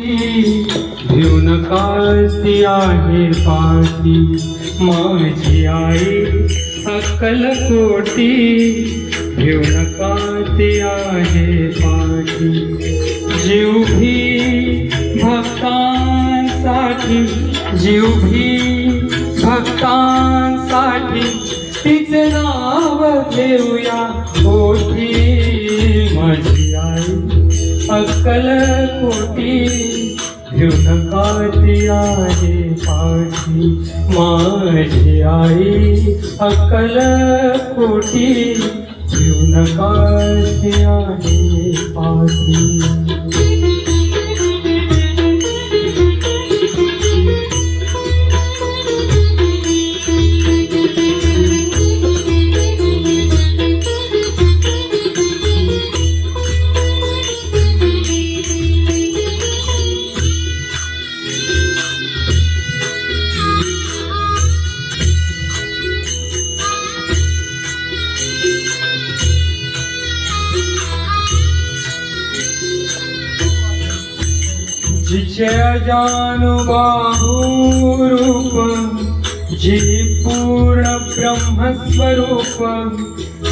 भिऊ नकास ती आहे पाठी माझी आई अक्कलकोटी भिऊ नका ती आहे पाठी जीव भी भक्तांसाठी जीव भी भक्तांसाठी तिचे नाव घेऊया ओठी माझी आई अक्कलकोटी भिऊ नका ती आहे पाठी माझी आई अक्कलकोटी भिऊ नका ती आहे पाठी जिचे अजानुबाहु रूप जी पूर्ण ब्रह्मस्वरूप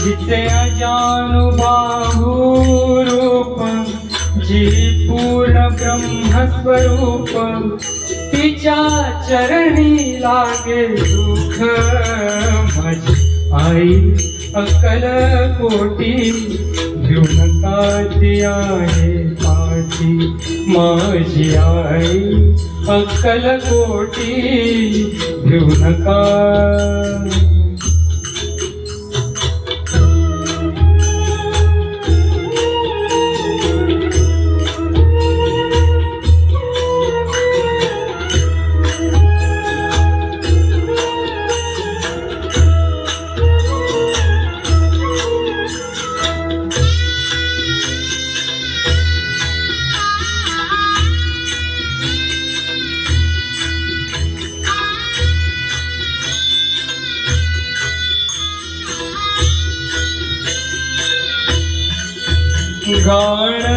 जिचे अजानुबाहु रूप जी पूर्ण ब्रह्मस्वरूप तिच्या चरणी लागे सुख माझी आई अक्कलकोटी भिऊ नका ती आहे पाठी माझी आई अक्कलकोटी भिऊ नका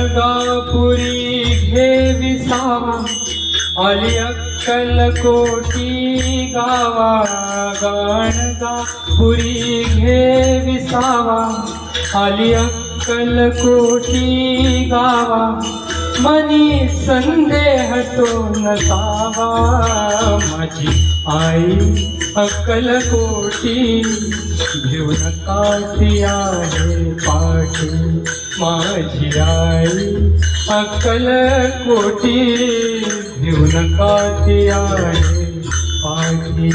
गाणगापुरी घे विसावा आली अक्कलकोटी गावा गाणगापुरी घे विसावा आली अक्कलकोटी गावा मनी संदेह तो नसावा माझी आई अक्कलकोटी भिऊ नका ती आहे पाठी माझी आई अक्कलकोटी भिऊ नका ती आहे पाठी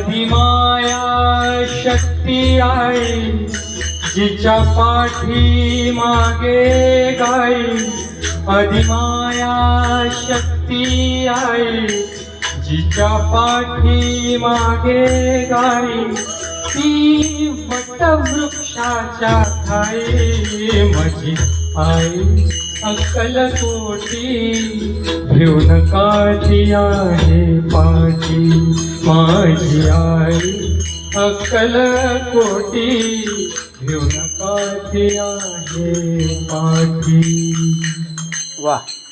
अधिमाया शक्ती आई जिच्या पाठी मागे गाई अधिमाया शक्ती आई जिच्या पाठी मागे गाई ती वटवृक्षाच्या खाई माझी आई अक्कलकोटी भिऊ नका ती आहे पाठी माझी आई अक्कलकोटी भिऊ नका ती आहे पाठी वाह.